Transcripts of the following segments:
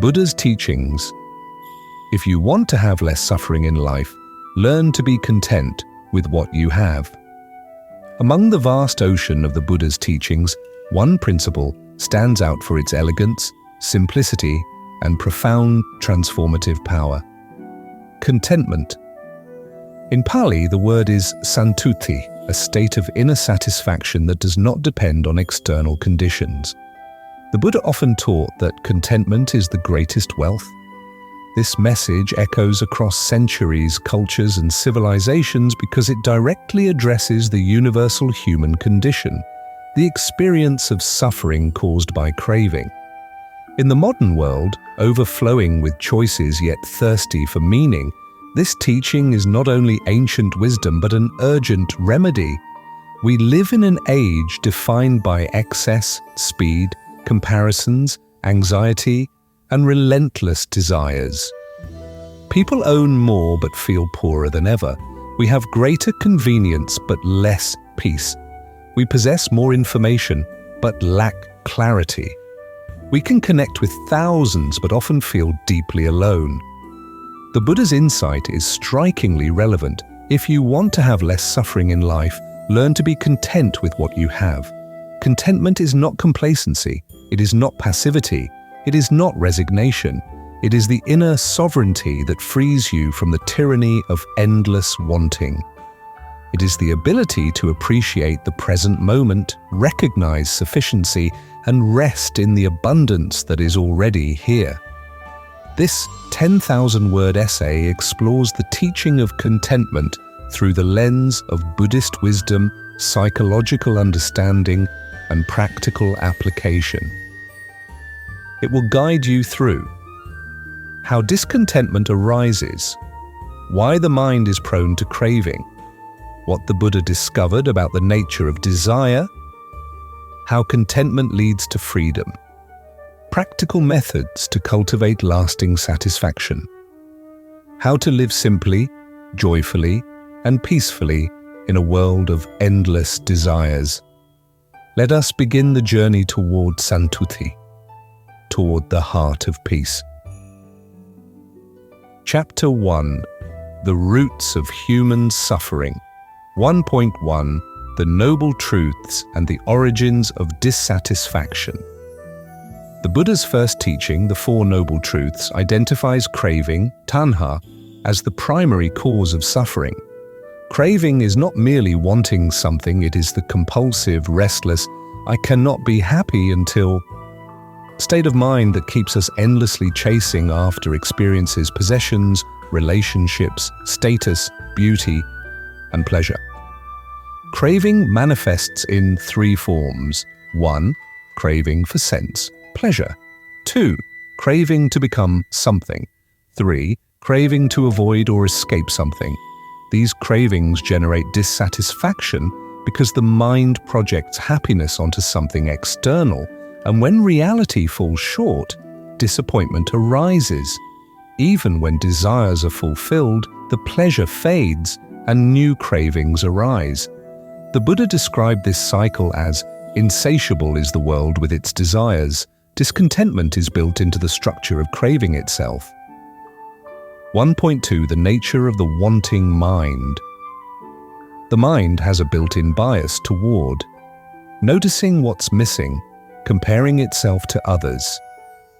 Buddha's teachings. If you want to have less suffering in life, learn to be content with what you have. Among the vast ocean of the Buddha's teachings, one principle stands out for its elegance, simplicity, and profound transformative power. Contentment. In Pali, the word is santuti, a state of inner satisfaction that does not depend on external conditions. The Buddha often taught that contentment is the greatest wealth. This message echoes across centuries, cultures, and civilizations because it directly addresses the universal human condition, the experience of suffering caused by craving. In the modern world, overflowing with choices yet thirsty for meaning, this teaching is not only ancient wisdom but an urgent remedy. We live in an age defined by excess, speed, comparisons, anxiety, and relentless desires. People own more but feel poorer than ever. We have greater convenience but less peace. We possess more information but lack clarity. We can connect with thousands but often feel deeply alone. The Buddha's insight is strikingly relevant. If you want to have less suffering in life, learn to be content with what you have. Contentment is not complacency. It is not passivity. It is not resignation. It is the inner sovereignty that frees you from the tyranny of endless wanting. It is the ability to appreciate the present moment, recognize sufficiency, and rest in the abundance that is already here. This 10,000-word essay explores the teaching of contentment through the lens of Buddhist wisdom, psychological understanding, and practical application. It will guide you through how discontentment arises, why the mind is prone to craving, what the Buddha discovered about the nature of desire, how contentment leads to freedom, practical methods to cultivate lasting satisfaction, how to live simply, joyfully, and peacefully in a world of endless desires. Let us begin the journey toward santuti, toward the heart of peace. Chapter 1. The Roots of Human Suffering. 1.1. The Noble Truths and the Origins of Dissatisfaction. The Buddha's first teaching, the Four Noble Truths, identifies craving, tanha, as the primary cause of suffering. Craving is not merely wanting something, it is the compulsive, restless, I cannot be happy until state of mind that keeps us endlessly chasing after experiences, possessions, relationships, status, beauty, and pleasure. Craving manifests in three forms. 1. Craving for sense, pleasure. 2. Craving to become something. 3. Craving to avoid or escape something. These cravings generate dissatisfaction because the mind projects happiness onto something external, and when reality falls short, disappointment arises. Even when desires are fulfilled, the pleasure fades and new cravings arise. The Buddha described this cycle as insatiable is the world with its desires. Discontentment is built into the structure of craving itself. 1.2. The nature of the wanting mind. The mind has a built-in bias toward noticing what's missing, comparing itself to others,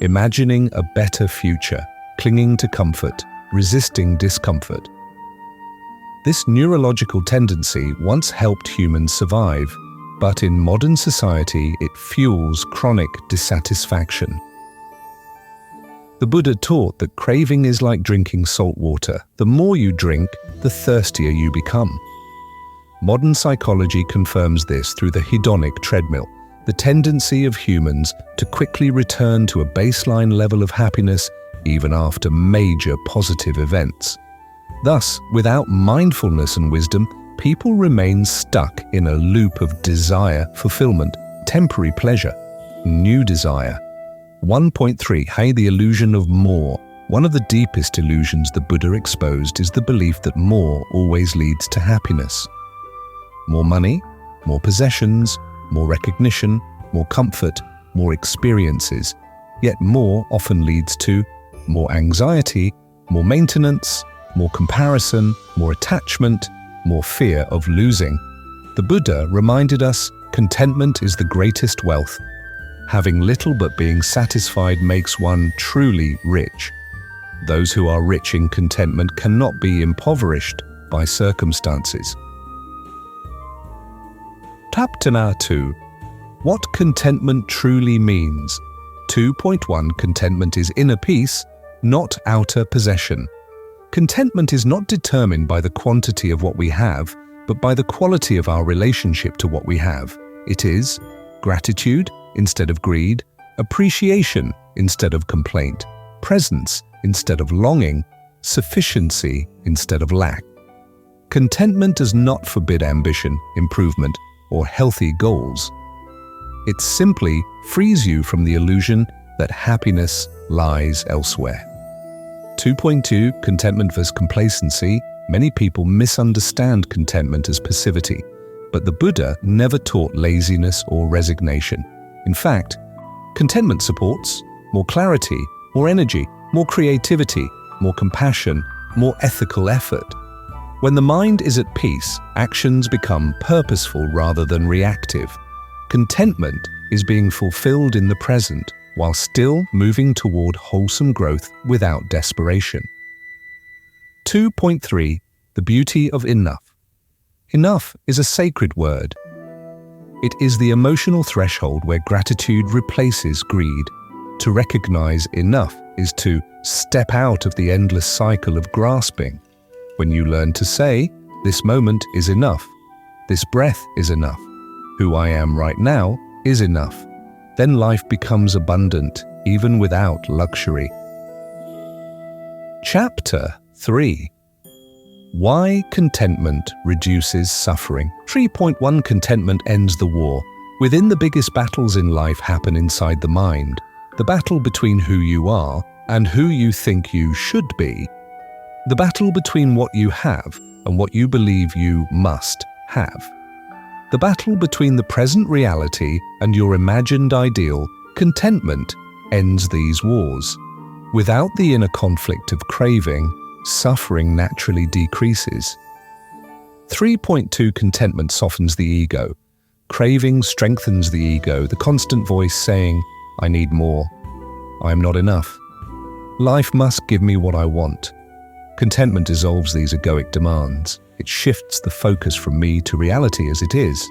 imagining a better future, clinging to comfort, resisting discomfort. This neurological tendency once helped humans survive, but in modern society it fuels chronic dissatisfaction. The Buddha taught that craving is like drinking salt water. The more you drink, the thirstier you become. Modern psychology confirms this through the hedonic treadmill, the tendency of humans to quickly return to a baseline level of happiness even after major positive events. Thus, without mindfulness and wisdom, people remain stuck in a loop of desire, fulfillment, temporary pleasure, new desire. 1.3. Hey, the illusion of more. One of the deepest illusions the Buddha exposed is the belief that more always leads to happiness. More money, more possessions, more recognition, more comfort, more experiences. yet more often leads to more anxiety, more maintenance, more comparison, more attachment, more fear of losing. The Buddha reminded us contentment is the greatest wealth. Having little but being satisfied makes one truly rich. Those who are rich in contentment cannot be impoverished by circumstances. Chapter 2. What contentment truly means. 2.1 Contentment is inner peace, not outer possession. Contentment is not determined by the quantity of what we have, but by the quality of our relationship to what we have. It is gratitude instead of greed, appreciation instead of complaint, presence instead of longing, sufficiency instead of lack. Contentment does not forbid ambition, improvement, or healthy goals. It simply frees you from the illusion that happiness lies elsewhere. 2.2 Contentment versus complacency. Many people misunderstand contentment as passivity, but the Buddha never taught laziness or resignation. In fact, contentment supports more clarity, more energy, more creativity, more compassion, more ethical effort. When the mind is at peace, actions become purposeful rather than reactive. Contentment is being fulfilled in the present while still moving toward wholesome growth without desperation. 2.3 The beauty of enough. Enough is a sacred word. It is the emotional threshold where gratitude replaces greed. To recognize enough is to step out of the endless cycle of grasping. When you learn to say, "This moment is enough," "This breath is enough," "Who I am right now is enough," then life becomes abundant, even without luxury. Chapter 3. Why contentment reduces suffering. 3.1 Contentment ends the war. Within the biggest battles in life happen inside the mind, the battle between who you are and who you think you should be, the battle between what you have and what you believe you must have, the battle between the present reality and your imagined ideal. Contentment ends these wars. Without the inner conflict of craving, suffering naturally decreases. 3.2 Contentment softens the ego. Craving strengthens the ego, the constant voice saying, "I need more. I am not enough. Life must give me what I want." Contentment dissolves these egoic demands. It shifts the focus from me to reality as it is.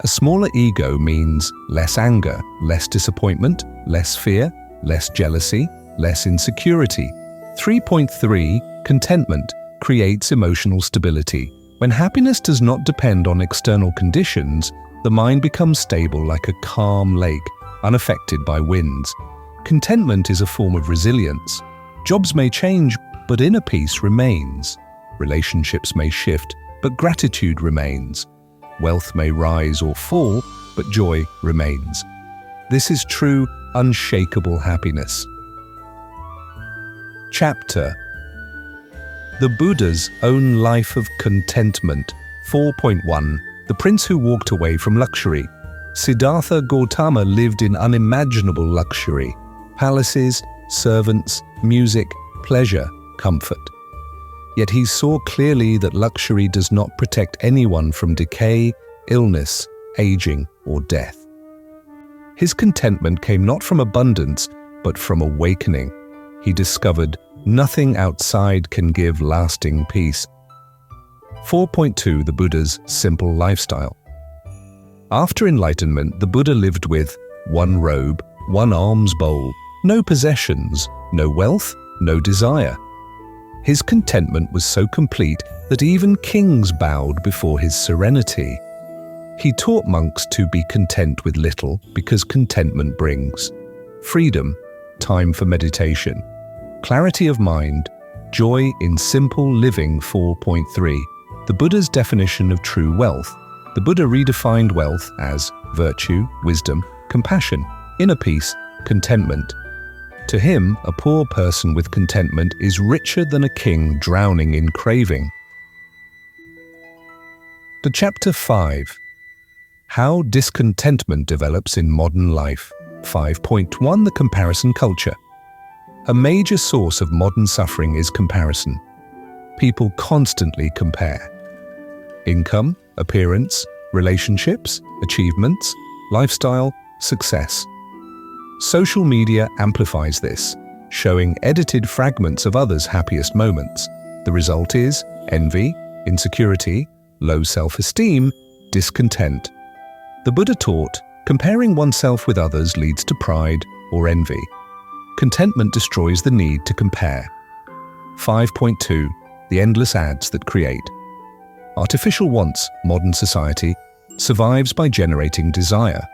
A smaller ego means less anger, less disappointment, less fear, less jealousy, less insecurity. 3.3 Contentment creates emotional stability. When happiness does not depend on external conditions, the mind becomes stable like a calm lake, unaffected by winds. Contentment is a form of resilience. Jobs may change, but inner peace remains. Relationships may shift, but gratitude remains. Wealth may rise or fall, but joy remains. This is true, unshakable happiness. Chapter. The Buddha's Own Life of Contentment. 4.1 The Prince Who Walked Away from Luxury. Siddhartha Gautama lived in unimaginable luxury. Palaces, servants, music, pleasure, comfort. Yet he saw clearly that luxury does not protect anyone from decay, illness, aging, or death. His contentment came not from abundance, but from awakening. He discovered nothing outside can give lasting peace. 4.2 The Buddha's Simple Lifestyle. After enlightenment, the Buddha lived with one robe, one alms bowl, no possessions, no wealth, no desire. His contentment was so complete that even kings bowed before his serenity. He taught monks to be content with little because contentment brings freedom, time for meditation, clarity of mind, joy in simple living. 4.3 The Buddha's definition of true wealth. The Buddha redefined wealth as virtue, wisdom, compassion, inner peace, contentment. To him, a poor person with contentment is richer than a king drowning in craving. To Chapter 5. How discontentment develops in modern life. 5.1 The comparison culture. A major source of modern suffering is comparison. People constantly compare. Income, appearance, relationships, achievements, lifestyle, success. Social media amplifies this, showing edited fragments of others' happiest moments. The result is envy, insecurity, low self-esteem, discontent. The Buddha taught, comparing oneself with others leads to pride or envy. Contentment destroys the need to compare. 5.2 The endless ads that create. Artificial wants, modern society, survives by generating desire.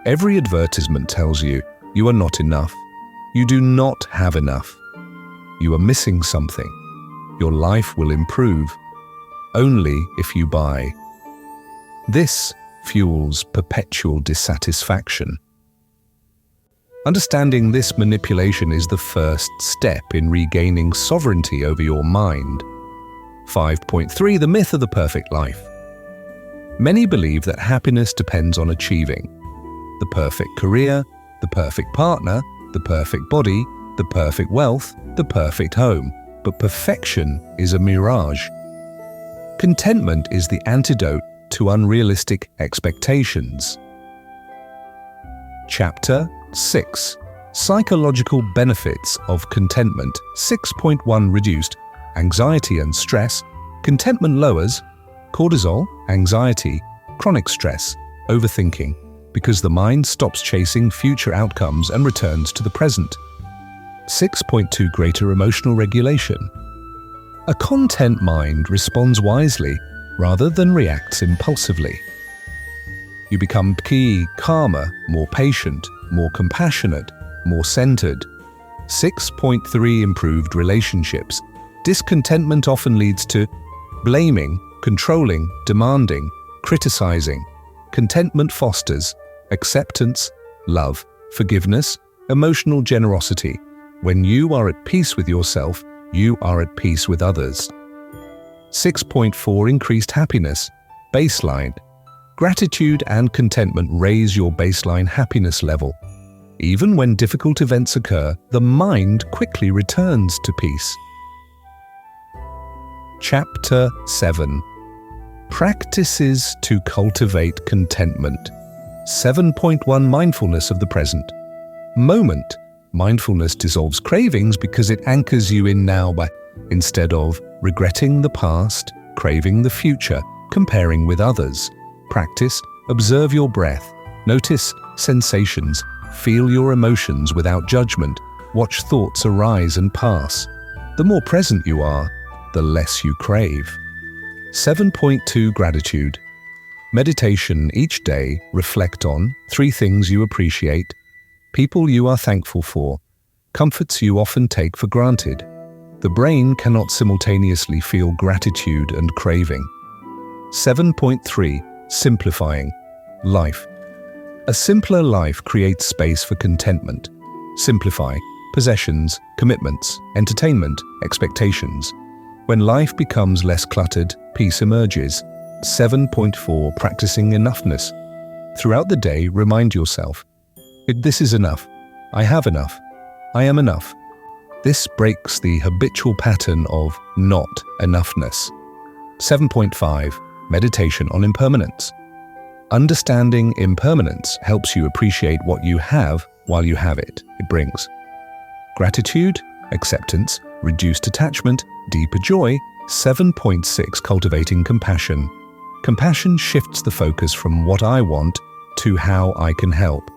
Every advertisement tells you you are not enough. You do not have enough. You are missing something. Your life will improve only if you buy. This fuels perpetual dissatisfaction. Understanding this manipulation is the first step in regaining sovereignty over your mind. 5.3 The myth of the perfect life. Many believe that happiness depends on achieving the perfect career, the perfect partner, the perfect body, the perfect wealth, the perfect home. But perfection is a mirage. Contentment is the antidote to unrealistic expectations. Chapter 6 Psychological benefits of contentment. 6.1 Reduced anxiety and stress. Contentment lowers cortisol, anxiety, chronic stress, overthinking, because the mind stops chasing future outcomes and returns to the present. 6.2 Greater emotional regulation. A content mind responds wisely rather than reacts impulsively. You become calmer, more patient, more compassionate, more centered. 6.3 Improved relationships. Discontentment often leads to blaming, controlling, demanding, criticizing. Contentment fosters acceptance, love, forgiveness, emotional generosity. When you are at peace with yourself, you are at peace with others. 6.4 Increased happiness. Baseline. Gratitude and contentment raise your baseline happiness level. Even when difficult events occur, the mind quickly returns to peace. Chapter 7 Practices to cultivate contentment. 7.1 Mindfulness of the present moment. Mindfulness dissolves cravings because it anchors you in now instead of regretting the past, craving the future, comparing with others. Practice, observe your breath, notice sensations, feel your emotions without judgment, watch thoughts arise and pass. The more present you are, the less you crave. 7.2 Gratitude. Meditation each day. Reflect on 3 things you appreciate, people you are thankful for, comforts you often take for granted. The brain cannot simultaneously feel gratitude and craving. 7.3 Simplifying life. A simpler life creates space for contentment. Simplify possessions, commitments, entertainment, expectations. When life becomes less cluttered, peace emerges. 7.4 Practicing enoughness. Throughout the day, remind yourself, this is enough. I have enough. I am enough. This breaks the habitual pattern of not enoughness. 7.5 Meditation on impermanence. Understanding impermanence helps you appreciate what you have while you have it. It brings gratitude, acceptance, reduced attachment, deeper joy. 7.6 Cultivating compassion. Compassion shifts the focus from what I want to how I can help.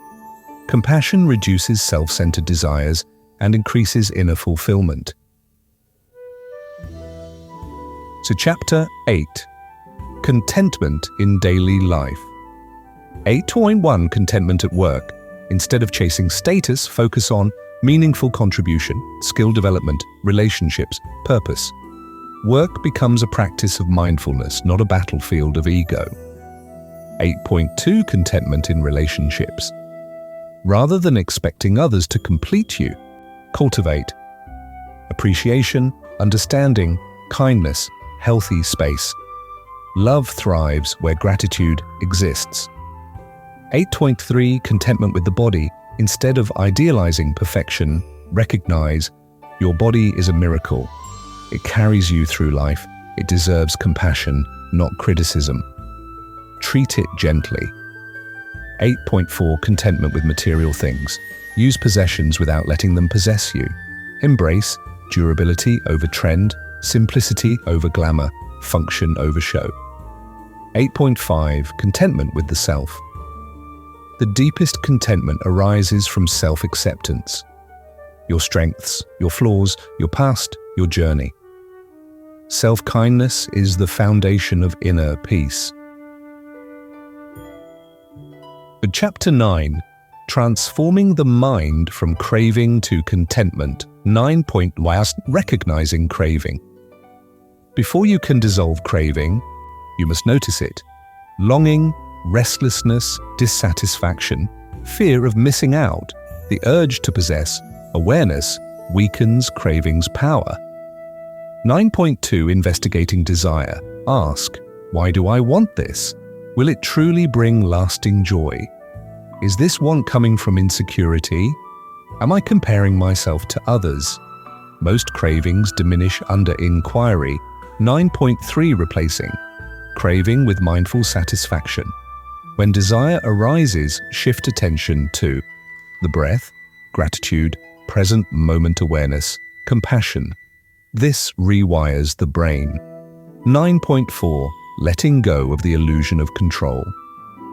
Compassion reduces self-centered desires and increases inner fulfillment. So Chapter 8 Contentment in daily life. 8.1 Contentment at work. Instead of chasing status, focus on meaningful contribution, skill development, relationships, purpose. Work becomes a practice of mindfulness, not a battlefield of ego. 8.2 Contentment in relationships. Rather than expecting others to complete you, cultivate appreciation, understanding, kindness, healthy space. Love thrives where gratitude exists. 8.3 Contentment with the body. Instead of idealizing perfection, recognize your body is a miracle. It carries you through life. It deserves compassion, not criticism. Treat it gently. 8.4 Contentment with material things. Use possessions without letting them possess you. Embrace durability over trend, simplicity over glamour, function over show. 8.5 Contentment with the self. The deepest contentment arises from self-acceptance. Your strengths, your flaws, your past, your journey. Self-kindness is the foundation of inner peace. Chapter 9. Transforming the mind from craving to contentment. 9.1 Recognizing craving. Before you can dissolve craving, you must notice it. Longing, restlessness, dissatisfaction, fear of missing out, the urge to possess, awareness weakens craving's power. 9.2 Investigating desire. Ask, why do I want this? Will it truly bring lasting joy? Is this want coming from insecurity? Am I comparing myself to others? Most cravings diminish under inquiry. 9.3 Replacing craving with mindful satisfaction. When desire arises, shift attention to the breath, gratitude, present moment awareness, compassion. This rewires the brain. 9.4 Letting go of the illusion of control.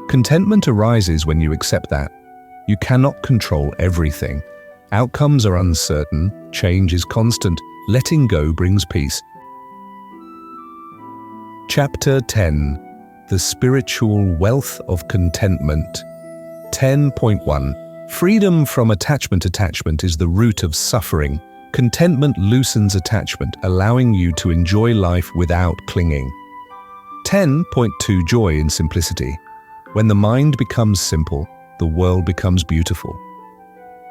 Contentment arises when you accept that you cannot control everything. Outcomes are uncertain, change is constant. Letting go brings peace. Chapter 10. The Spiritual Wealth of Contentment. 10.1 Freedom from attachment. Attachment is the root of suffering. Contentment loosens attachment, allowing you to enjoy life without clinging. 10.2 Joy in simplicity. When the mind becomes simple, the world becomes beautiful.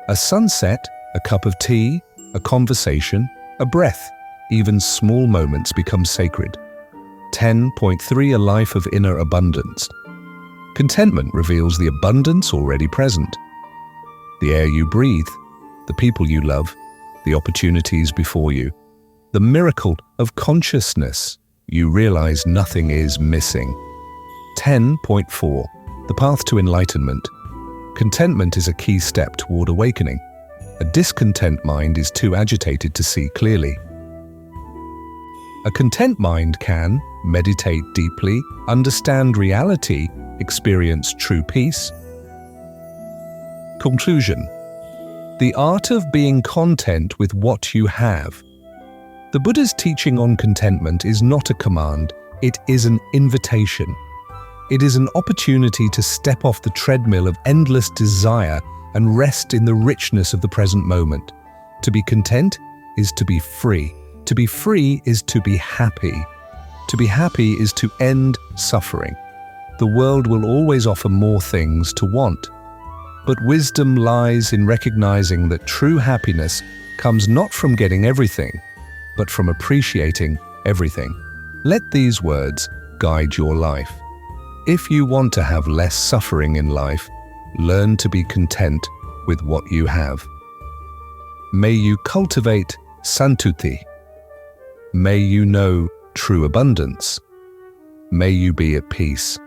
A sunset, a cup of tea, a conversation, a breath, even small moments become sacred. 10.3 A life of inner abundance. Contentment reveals the abundance already present. The air you breathe, the people you love, the opportunities before you, the miracle of consciousness. You realize nothing is missing. 10.4 The path to enlightenment. Contentment is a key step toward awakening. A discontent mind is too agitated to see clearly. A content mind can meditate deeply, understand reality, experience true peace. Conclusion. The art of being content with what you have. The Buddha's teaching on contentment is not a command, it is an invitation. It is an opportunity to step off the treadmill of endless desire and rest in the richness of the present moment. To be content is to be free. To be free is to be happy. To be happy is to end suffering. The world will always offer more things to want. But wisdom lies in recognizing that true happiness comes not from getting everything, but from appreciating everything. Let these words guide your life. If you want to have less suffering in life, learn to be content with what you have. May you cultivate santuti. May you know true abundance. May you be at peace.